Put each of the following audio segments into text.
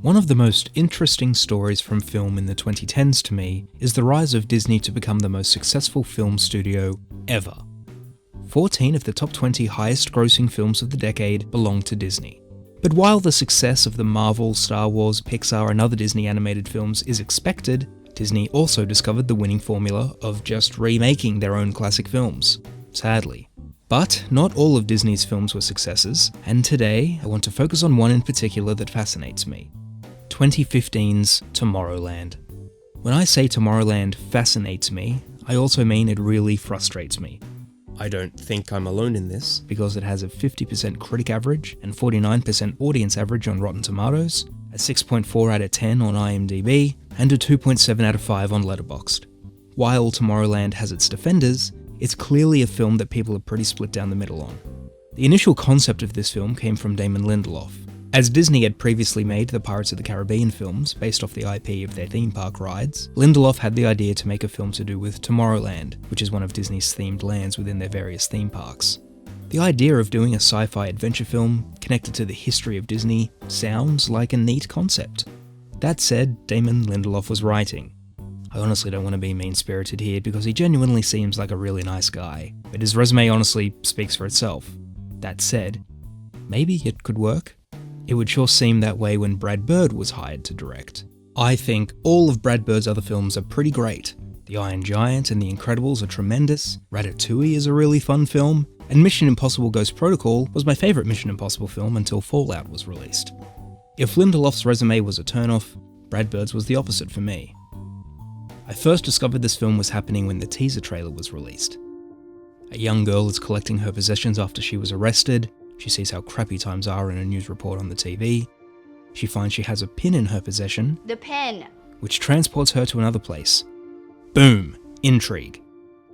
One of the most interesting stories from film in the 2010s to me is the rise of Disney to become the most successful film studio ever. 14 of the top 20 highest grossing films of the decade belong to Disney. But while the success of the Marvel, Star Wars, Pixar and other Disney animated films is expected, Disney also discovered the winning formula of just remaking their own classic films, sadly. But not all of Disney's films were successes, and today I want to focus on one in particular that fascinates me. 2015's Tomorrowland. When I say Tomorrowland fascinates me, I also mean it really frustrates me. I don't think I'm alone in this, because it has a 50% critic average and 49% audience average on Rotten Tomatoes, a 6.4 out of 10 on IMDb, and a 2.7 out of 5 on Letterboxd. While Tomorrowland has its defenders, it's clearly a film that people are pretty split down the middle on. The initial concept of this film came from Damon Lindelof. As Disney had previously made the Pirates of the Caribbean films based off the IP of their theme park rides, Lindelof had the idea to make a film to do with Tomorrowland, which is one of Disney's themed lands within their various theme parks. The idea of doing a sci-fi adventure film connected to the history of Disney sounds like a neat concept. That said, Damon Lindelof was writing. I honestly don't want to be mean-spirited here because he genuinely seems like a really nice guy, but his resume honestly speaks for itself. That said, maybe it could work. It would sure seem that way when Brad Bird was hired to direct. I think all of Brad Bird's other films are pretty great. The Iron Giant and The Incredibles are tremendous, Ratatouille is a really fun film, and Mission Impossible Ghost Protocol was my favourite Mission Impossible film until Fallout was released. If Lindelof's resume was a turnoff, Brad Bird's was the opposite for me. I first discovered this film was happening when the teaser trailer was released. A young girl is collecting her possessions after she was arrested. She sees how crappy times are in a news report on the TV. She finds she has a pin in her possession. The pen! Which transports her to another place. Boom! Intrigue.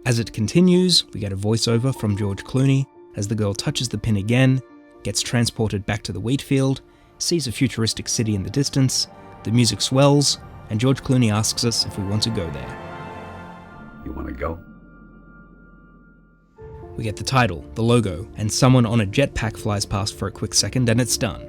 As it continues, we get a voiceover from George Clooney as the girl touches the pin again, gets transported back to the wheat field, sees a futuristic city in the distance, the music swells, and George Clooney asks us if we want to go there. You want to go? We get the title, the logo, and someone on a jetpack flies past for a quick second and it's done.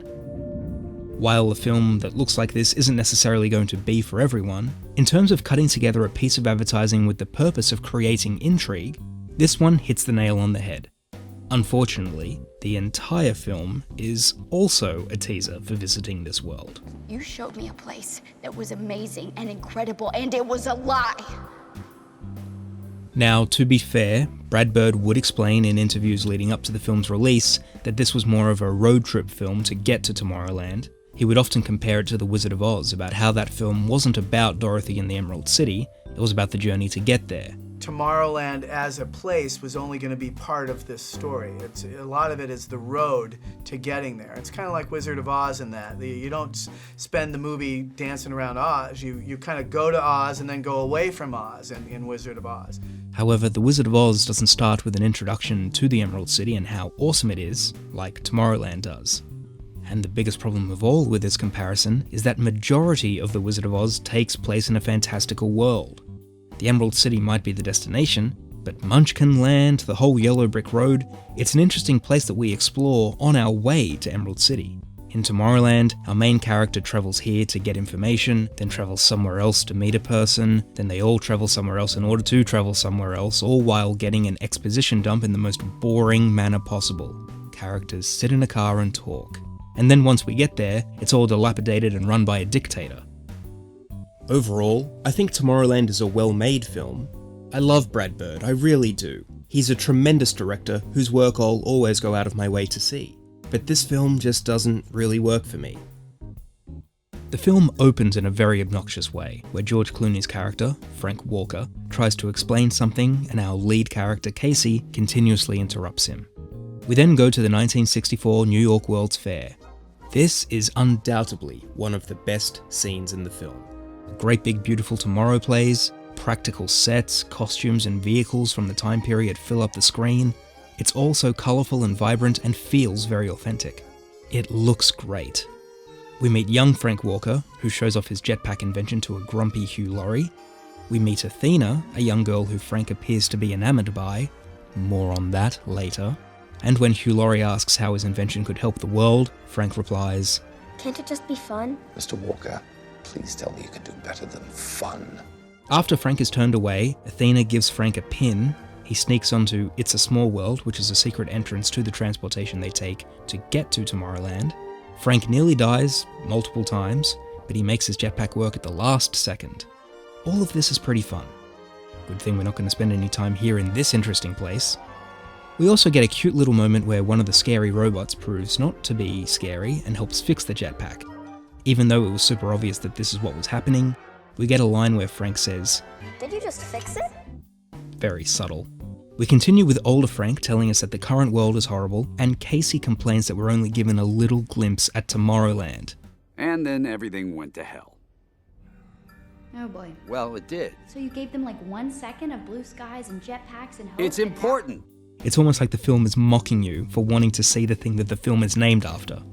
While a film that looks like this isn't necessarily going to be for everyone, in terms of cutting together a piece of advertising with the purpose of creating intrigue, this one hits the nail on the head. Unfortunately, the entire film is also a teaser for visiting this world. You showed me a place that was amazing and incredible, and it was a lie! Now, to be fair, Brad Bird would explain in interviews leading up to the film's release that this was more of a road trip film to get to Tomorrowland. He would often compare it to The Wizard of Oz, about how that film wasn't about Dorothy and the Emerald City, it was about the journey to get there. Tomorrowland as a place was only going to be part of this story. A lot of it is the road to getting there. It's kind of like Wizard of Oz in that. You don't spend the movie dancing around Oz. You kind of go to Oz and then go away from Oz in Wizard of Oz. However, The Wizard of Oz doesn't start with an introduction to the Emerald City and how awesome it is, like Tomorrowland does. And the biggest problem of all with this comparison is that majority of The Wizard of Oz takes place in a fantastical world. The Emerald City might be the destination, but Munchkin Land, the whole Yellow Brick Road, it's an interesting place that we explore on our way to Emerald City. In Tomorrowland, our main character travels here to get information, then travels somewhere else to meet a person, then they all travel somewhere else in order to travel somewhere else, all while getting an exposition dump in the most boring manner possible. Characters sit in a car and talk. And then once we get there, it's all dilapidated and run by a dictator. Overall, I think Tomorrowland is a well-made film. I love Brad Bird, I really do. He's a tremendous director whose work I'll always go out of my way to see. But this film just doesn't really work for me. The film opens in a very obnoxious way, where George Clooney's character, Frank Walker, tries to explain something and our lead character, Casey, continuously interrupts him. We then go to the 1964 New York World's Fair. This is undoubtedly one of the best scenes in the film. A great big beautiful tomorrow plays, practical sets, costumes and vehicles from the time period fill up the screen. It's all so colourful and vibrant and feels very authentic. It looks great. We meet young Frank Walker, who shows off his jetpack invention to a grumpy Hugh Laurie. We meet Athena, a young girl who Frank appears to be enamoured by. More on that later. And when Hugh Laurie asks how his invention could help the world, Frank replies, Can't it just be fun? Mr. Walker, please tell me you can do better than fun. After Frank is turned away, Athena gives Frank a pin. He sneaks onto It's a Small World, which is a secret entrance to the transportation they take to get to Tomorrowland. Frank nearly dies multiple times, but he makes his jetpack work at the last second. All of this is pretty fun. Good thing we're not going to spend any time here in this interesting place. We also get a cute little moment where one of the scary robots proves not to be scary and helps fix the jetpack. Even though it was super obvious that this is what was happening, we get a line where Frank says, Did you just fix it? very subtle. We continue with older Frank telling us that the current world is horrible, and Casey complains that we're only given a little glimpse at Tomorrowland. And then everything went to hell. Oh boy. Well, it did. So you gave them like 1 second of blue skies and jetpacks and hope? It's important. It's almost like the film is mocking you for wanting to see the thing that the film is named after.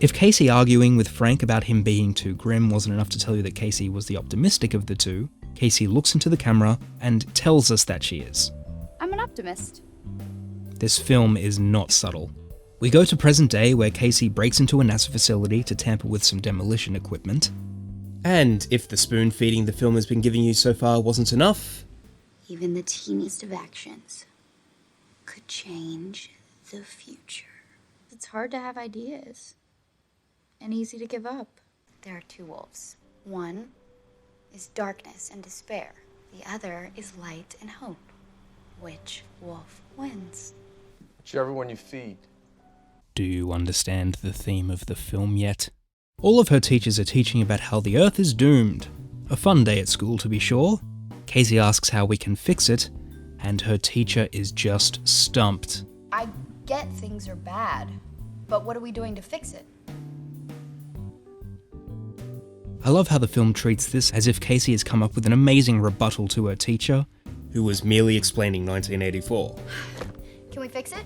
If Casey arguing with Frank about him being too grim wasn't enough to tell you that Casey was the optimistic of the two, Casey looks into the camera and tells us that she is. I'm an optimist. This film is not subtle. We go to present day where Casey breaks into a NASA facility to tamper with some demolition equipment. And if the spoon feeding the film has been giving you so far wasn't enough, Even the teeniest of actions could change the future. It's hard to have ideas and easy to give up. There are two wolves. One is darkness and despair. The other is light and hope. Which wolf wins? Whichever one you feed. do you understand the theme of the film yet? All of her teachers are teaching about how the Earth is doomed. A fun day at school, to be sure. Casey asks how we can fix it, and her teacher is just stumped. I get things are bad, but what are we doing to fix it? I love how the film treats this as if Casey has come up with an amazing rebuttal to her teacher, who was merely explaining 1984. Can we fix it?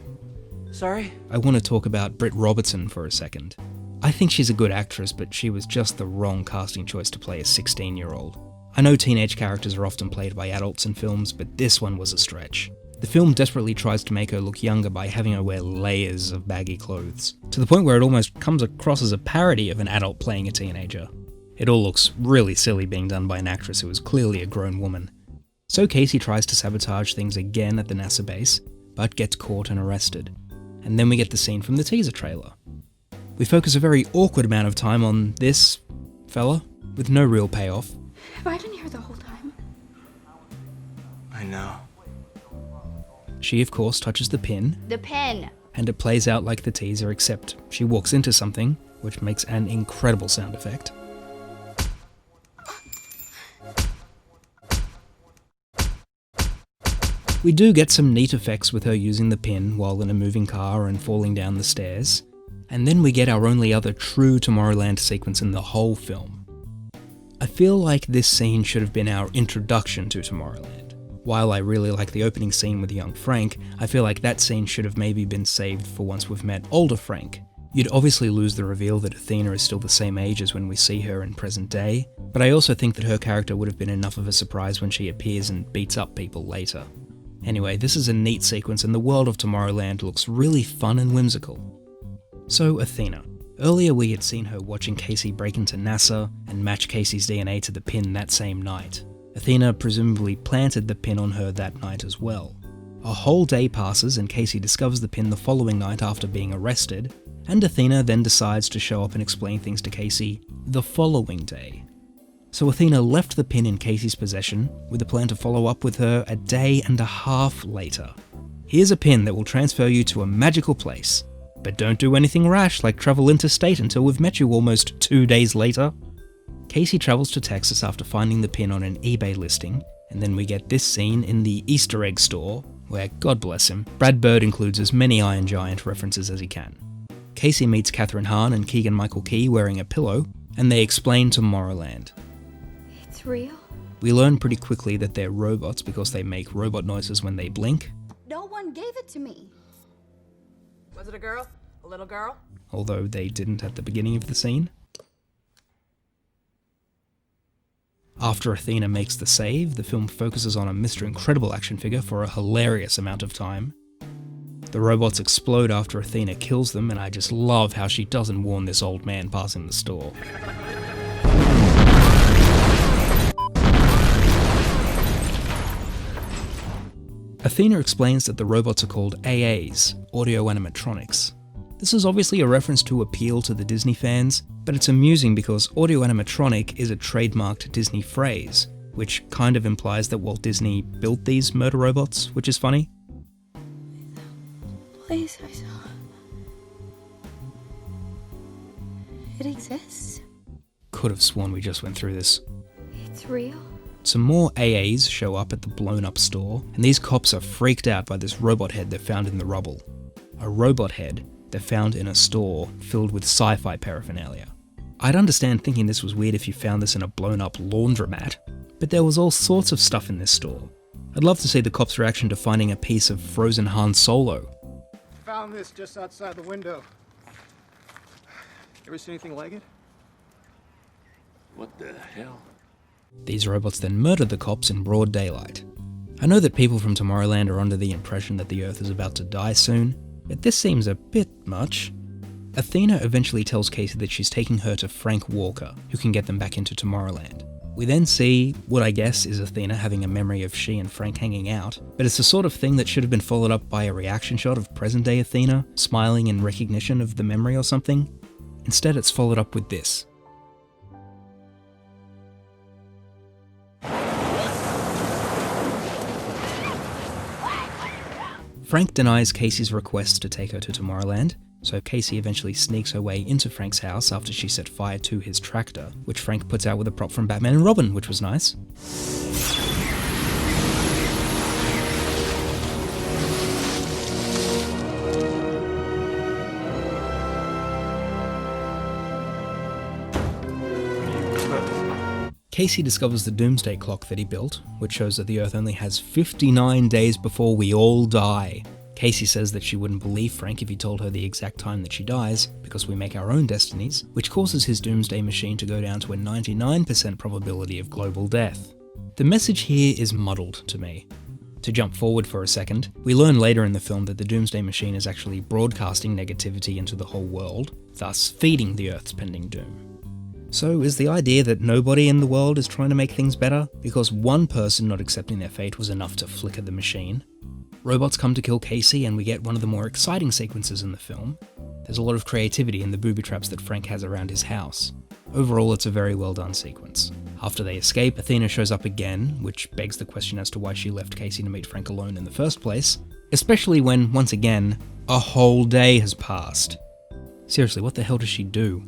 Sorry? I want to talk about Britt Robertson for a second. I think she's a good actress, but she was just the wrong casting choice to play a 16-year-old. I know teenage characters are often played by adults in films, but this one was a stretch. The film desperately tries to make her look younger by having her wear layers of baggy clothes, to the point where it almost comes across as a parody of an adult playing a teenager. It all looks really silly being done by an actress who is clearly a grown woman. So Casey tries to sabotage things again at the NASA base, but gets caught and arrested. And then we get the scene from the teaser trailer. We focus a very awkward amount of time on this fella, with no real payoff. Have I been here the whole time? I know. She of course touches the pin, The pen! and it plays out like the teaser, except she walks into something, which makes an incredible sound effect. We do get some neat effects with her using the pin while in a moving car and falling down the stairs, and then we get our only other true Tomorrowland sequence in the whole film. I feel like this scene should have been our introduction to Tomorrowland. While I really like the opening scene with young Frank, I feel like that scene should have maybe been saved for once we've met older Frank. You'd obviously lose the reveal that Athena is still the same age as when we see her in present day, but I also think that her character would have been enough of a surprise when she appears and beats up people later. Anyway, this is a neat sequence and the world of Tomorrowland looks really fun and whimsical. So Athena. Earlier we had seen her watching Casey break into NASA and match Casey's DNA to the pin that same night. Athena presumably planted the pin on her that night as well. A whole day passes and Casey discovers the pin the following night after being arrested, and Athena then decides to show up and explain things to Casey the following day. So Athena left the pin in Casey's possession with a plan to follow up with her a day and a half later. Here's a pin that will transfer you to a magical place, but don't do anything rash like travel interstate until we've met you almost 2 days later. Casey travels to Texas after finding the pin on an eBay listing, and then we get this scene in the Easter egg store, where, God bless him, Brad Bird includes as many Iron Giant references as he can. Casey meets Katherine Hahn and Keegan-Michael Key wearing a pillow, and they explain Tomorrowland. It's real? We learn pretty quickly that they're robots because they make robot noises when they blink, No one gave it to me. Was it a girl? A little girl? although they didn't at the beginning of the scene. After Athena makes the save, the film focuses on a Mr. Incredible action figure for a hilarious amount of time. The robots explode after Athena kills them, and I just love how she doesn't warn this old man passing the store. Athena explains that the robots are called AAs, audio animatronics. This is obviously a reference to appeal to the Disney fans, but it's amusing because audio animatronic is a trademarked Disney phrase, which kind of implies that Walt Disney built these murder robots, which is funny. Place I saw. It exists. Could have sworn we just went through this. It's real. Some more AAs show up at the blown up store, and these cops are freaked out by this robot head they found in the rubble. A robot head they found in a store filled with sci-fi paraphernalia. I'd understand thinking this was weird if you found this in a blown up laundromat, but there was all sorts of stuff in this store. I'd love to see the cops' reaction to finding a piece of frozen Han Solo. Found this just outside the window. Ever seen anything like it? What the hell? These robots then murder the cops in broad daylight. I know that people from Tomorrowland are under the impression that the Earth is about to die soon, but this seems a bit much. Athena eventually tells Casey that she's taking her to Frank Walker, who can get them back into Tomorrowland. We then see what I guess is Athena having a memory of she and Frank hanging out, but it's the sort of thing that should have been followed up by a reaction shot of present-day Athena, smiling in recognition of the memory or something. Instead, it's followed up with this. Frank denies Casey's request to take her to Tomorrowland, so Casey eventually sneaks her way into Frank's house after she set fire to his tractor, which Frank puts out with a prop from Batman and Robin, which was nice. Casey discovers the doomsday clock that he built, which shows that the Earth only has 59 days before we all die. Casey says that she wouldn't believe Frank if he told her the exact time that she dies, because we make our own destinies, which causes his doomsday machine to go down to a 99% probability of global death. The message here is muddled to me. To jump forward for a second, we learn later in the film that the doomsday machine is actually broadcasting negativity into the whole world, thus feeding the Earth's pending doom. So is the idea that nobody in the world is trying to make things better because one person not accepting their fate was enough to flicker the machine? Robots come to kill Casey and we get one of the more exciting sequences in the film. There's a lot of creativity in the booby traps that Frank has around his house. Overall, it's a very well done sequence. After they escape, Athena shows up again, which begs the question as to why she left Casey to meet Frank alone in the first place, especially when, once again, a whole day has passed. Seriously, what the hell does she do?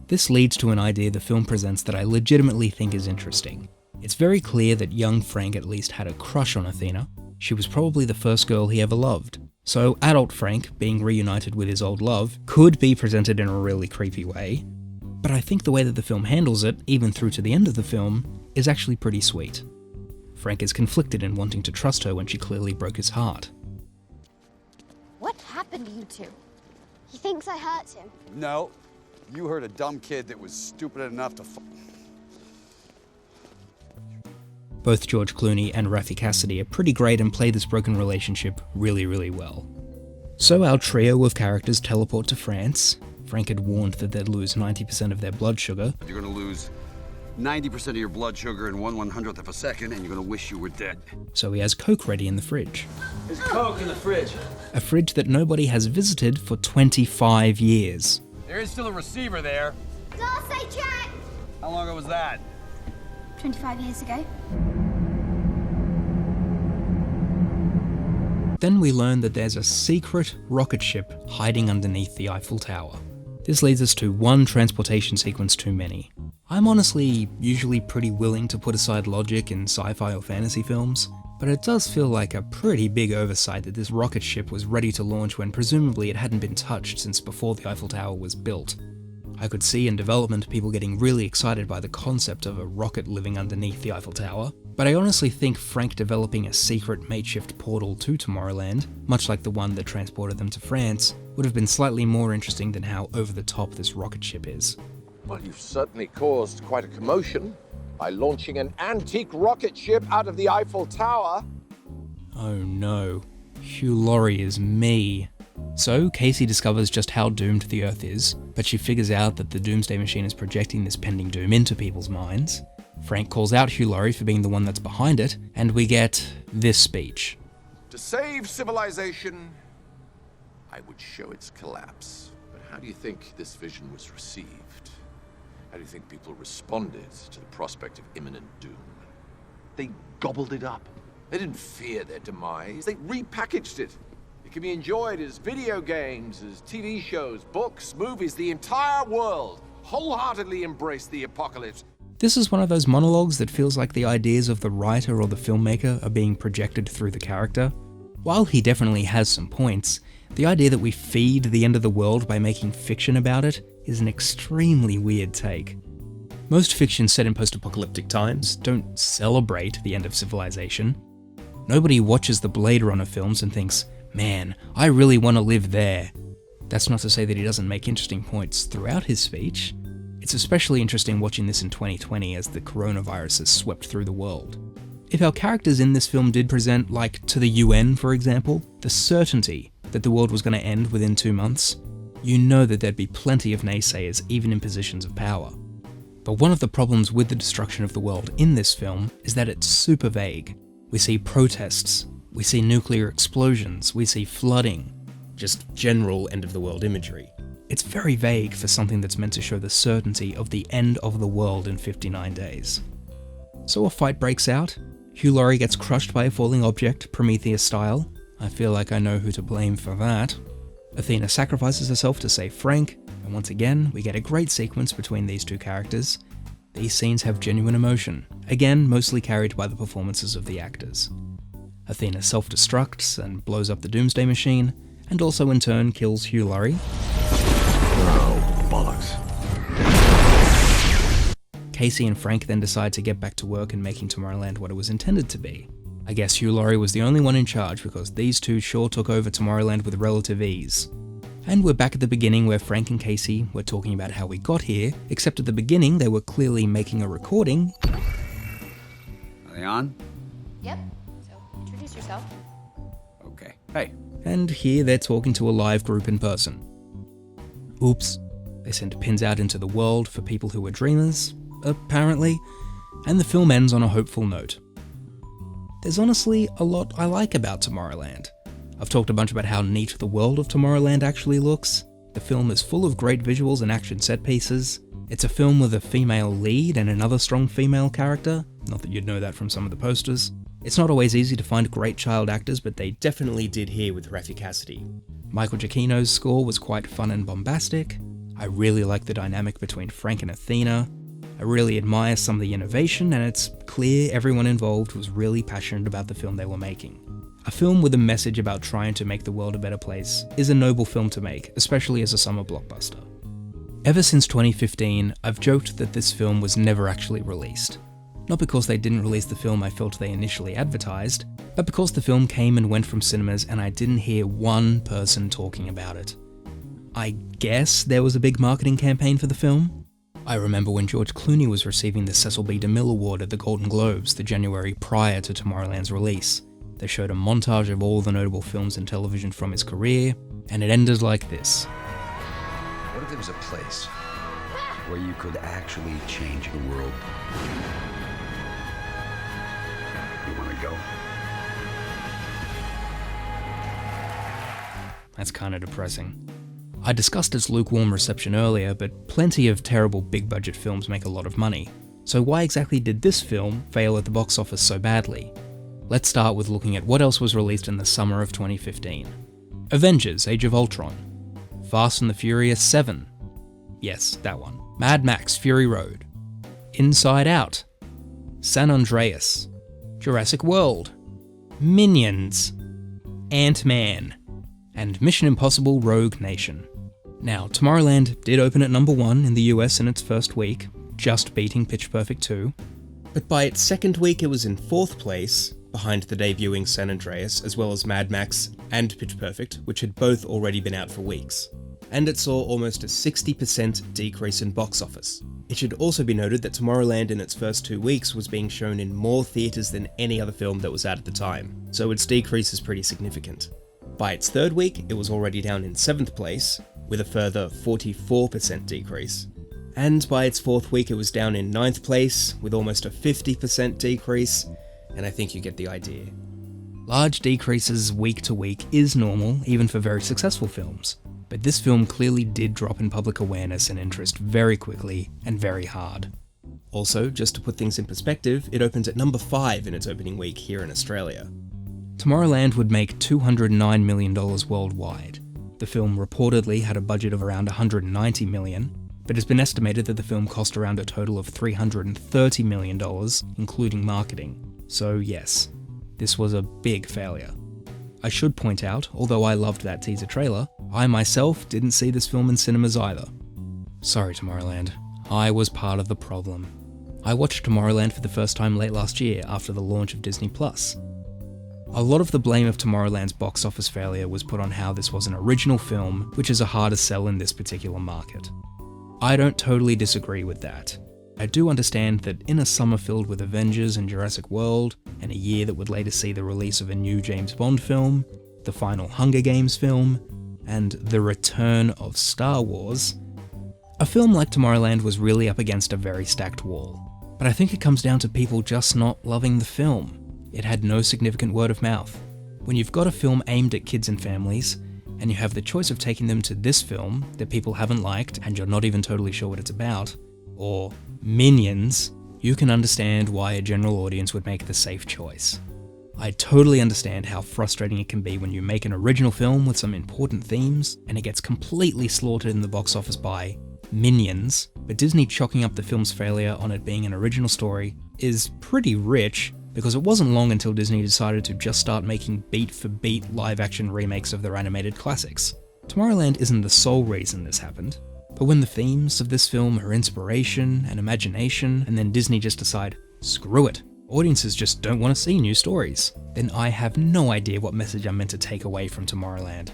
This leads to an idea the film presents that I legitimately think is interesting. It's very clear that young Frank at least had a crush on Athena. She was probably the first girl he ever loved. So adult Frank, being reunited with his old love, could be presented in a really creepy way. But I think the way that the film handles it, even through to the end of the film, is actually pretty sweet. Frank is conflicted in wanting to trust her when she clearly broke his heart. What happened to you two? He thinks I hurt him. No, you hurt a dumb kid that was stupid enough to Both George Clooney and Raffi Cassidy are pretty great and play this broken relationship really, really well. So our trio of characters teleport to France. Frank had warned that they'd lose 90% of their blood sugar. You're gonna lose 90% of your blood sugar in 1/100th of a second, and you're gonna wish you were dead. So he has Coke ready in the fridge. There's Coke in the fridge. A fridge that nobody has visited for 25 years. There is still a receiver there. Say Jack! How long ago was that? 25 years ago. Then we learn that there's a secret rocket ship hiding underneath the Eiffel Tower. This leads us to one transportation sequence too many. I'm honestly usually pretty willing to put aside logic in sci-fi or fantasy films, but it does feel like a pretty big oversight that this rocket ship was ready to launch when presumably it hadn't been touched since before the Eiffel Tower was built. I could see in development people getting really excited by the concept of a rocket living underneath the Eiffel Tower, but I honestly think Frank developing a secret makeshift portal to Tomorrowland, much like the one that transported them to France, would have been slightly more interesting than how over-the-top this rocket ship is. Well, you've certainly caused quite a commotion by launching an antique rocket ship out of the Eiffel Tower. Oh no. Hugh Laurie is me. So, Casey discovers just how doomed the Earth is, but she figures out that the Doomsday Machine is projecting this pending doom into people's minds. Frank calls out Hugh Laurie for being the one that's behind it, and we get this speech. To save civilization, I would show its collapse. But how do you think this vision was received? How do you think people responded to the prospect of imminent doom? They gobbled it up. They didn't fear their demise. They repackaged it. It can be enjoyed as video games, as TV shows, books, movies. The entire world wholeheartedly embraced the apocalypse. This is one of those monologues that feels like the ideas of the writer or the filmmaker are being projected through the character. While he definitely has some points, the idea that we feed the end of the world by making fiction about it is an extremely weird take. Most fiction set in post-apocalyptic times don't celebrate the end of civilization. Nobody watches the Blade Runner films and thinks, man, I really want to live there. That's not to say that he doesn't make interesting points throughout his speech. It's especially interesting watching this in 2020 as the coronavirus has swept through the world. If our characters in this film did present, like to the UN for example, the certainty that the world was going to end within 2 months, you know that there'd be plenty of naysayers even in positions of power. But one of the problems with the destruction of the world in this film is that it's super vague. We see protests, we see nuclear explosions, we see flooding, just general end-of-the-world imagery. It's very vague for something that's meant to show the certainty of the end of the world in 59 days. So a fight breaks out. Hugh Laurie gets crushed by a falling object, Prometheus style. I feel like I know who to blame for that. Athena sacrifices herself to save Frank, and once again, we get a great sequence between these two characters. These scenes have genuine emotion, again mostly carried by the performances of the actors. Athena self-destructs and blows up the Doomsday Machine, and also in turn kills Hugh Laurie. Oh, bollocks. Casey and Frank then decide to get back to work in making Tomorrowland what it was intended to be. I guess Hugh Laurie was the only one in charge because these two sure took over Tomorrowland with relative ease. And we're back at the beginning where Frank and Casey were talking about how we got here, except at the beginning they were clearly making a recording. Are they on? Yep. So, introduce yourself. Okay. Hey. And here they're talking to a live group in person. Oops. They sent pins out into the world for people who were dreamers, apparently, and the film ends on a hopeful note. There's honestly a lot I like about Tomorrowland. I've talked a bunch about how neat the world of Tomorrowland actually looks. The film is full of great visuals and action set pieces. It's a film with a female lead and another strong female character, not that you'd know that from some of the posters. It's not always easy to find great child actors, but they definitely did here with Raffi Cassidy. Michael Giacchino's score was quite fun and bombastic. I really like the dynamic between Frank and Athena. I really admire some of the innovation, and it's clear everyone involved was really passionate about the film they were making. A film with a message about trying to make the world a better place is a noble film to make, especially as a summer blockbuster. Ever since 2015, I've joked that this film was never actually released. Not because they didn't release the film I felt they initially advertised, but because the film came and went from cinemas and I didn't hear one person talking about it. I guess there was a big marketing campaign for the film. I remember when George Clooney was receiving the Cecil B. DeMille Award at the Golden Globes the January prior to Tomorrowland's release. They showed a montage of all the notable films and television from his career, and it ended like this. What if there was a place where you could actually change the world? You want to go? That's kind of depressing. I discussed its lukewarm reception earlier, but plenty of terrible big-budget films make a lot of money. So why exactly did this film fail at the box office so badly? Let's start with looking at what else was released in the summer of 2015. Avengers: Age of Ultron. Fast and the Furious 7. Yes, that one. Mad Max: Fury Road. Inside Out. San Andreas. Jurassic World. Minions. Ant-Man. And Mission Impossible: Rogue Nation. Now, Tomorrowland did open at number 1 in the US in its first week, just beating Pitch Perfect 2. But by its second week it was in 4th place, behind the debuting San Andreas, as well as Mad Max and Pitch Perfect, which had both already been out for weeks. and it saw almost a 60% decrease in box office. It should also be noted that Tomorrowland in its first 2 weeks was being shown in more theatres than any other film that was out at the time, so its decrease is pretty significant. By its third week, it was already down in 7th place, with a further 44% decrease. And by its 4th week it was down in 9th place, with almost a 50% decrease, and I think you get the idea. Large decreases week to week is normal, even for very successful films, but this film clearly did drop in public awareness and interest very quickly and very hard. Also, just to put things in perspective, it opens at number 5 in its opening week here in Australia. Tomorrowland would make $209 million worldwide. The film reportedly had a budget of around $190 million, but it's been estimated that the film cost around a total of $330 million, including marketing. So yes, this was a big failure. I should point out, although I loved that teaser trailer, I myself didn't see this film in cinemas either. Sorry Tomorrowland, I was part of the problem. I watched Tomorrowland for the first time late last year after the launch of Disney+. A lot of the blame of Tomorrowland's box office failure was put on how this was an original film, which is a harder sell in this particular market. I don't totally disagree with that. I do understand that in a summer filled with Avengers and Jurassic World, and a year that would later see the release of a new James Bond film, the final Hunger Games film, and the return of Star Wars, a film like Tomorrowland was really up against a very stacked wall. But I think it comes down to people just not loving the film. It had no significant word of mouth. When you've got a film aimed at kids and families, and you have the choice of taking them to this film that people haven't liked and you're not even totally sure what it's about, or Minions, you can understand why a general audience would make the safe choice. I totally understand how frustrating it can be when you make an original film with some important themes and it gets completely slaughtered in the box office by Minions, but Disney chalking up the film's failure on it being an original story is pretty rich, because it wasn't long until Disney decided to just start making beat-for-beat live-action remakes of their animated classics. Tomorrowland isn't the sole reason this happened, but when the themes of this film are inspiration and imagination, and then Disney just decide, screw it, audiences just don't want to see new stories, then I have no idea what message I'm meant to take away from Tomorrowland.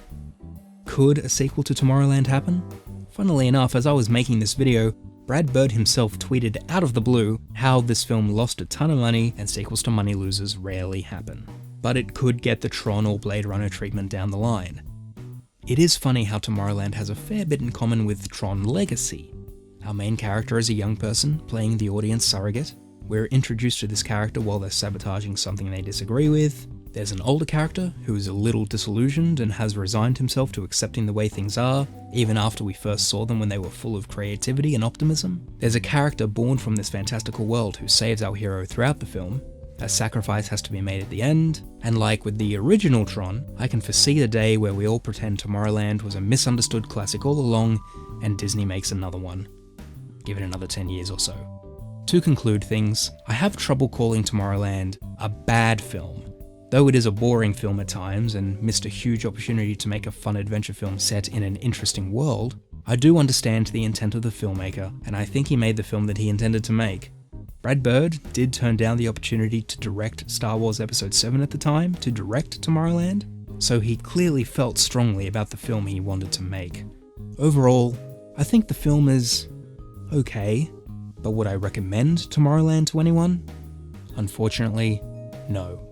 Could a sequel to Tomorrowland happen? Funnily enough, as I was making this video, Brad Bird himself tweeted out of the blue how this film lost a ton of money and sequels to money losers rarely happen. But it could get the Tron or Blade Runner treatment down the line. It is funny how Tomorrowland has a fair bit in common with Tron Legacy. Our main character is a young person playing the audience surrogate. We're introduced to this character while they're sabotaging something they disagree with. There's an older character who is a little disillusioned and has resigned himself to accepting the way things are, even after we first saw them when they were full of creativity and optimism. There's a character born from this fantastical world who saves our hero throughout the film. A sacrifice has to be made at the end, and like with the original Tron, I can foresee the day where we all pretend Tomorrowland was a misunderstood classic all along, and Disney makes another one. Give it another 10 years or so. To conclude things, I have trouble calling Tomorrowland a bad film. Though it is a boring film at times and missed a huge opportunity to make a fun adventure film set in an interesting world, I do understand the intent of the filmmaker, and I think he made the film that he intended to make. Brad Bird did turn down the opportunity to direct Star Wars Episode 7 at the time to direct Tomorrowland, so he clearly felt strongly about the film he wanted to make. Overall, I think the film is okay, but would I recommend Tomorrowland to anyone? Unfortunately, no.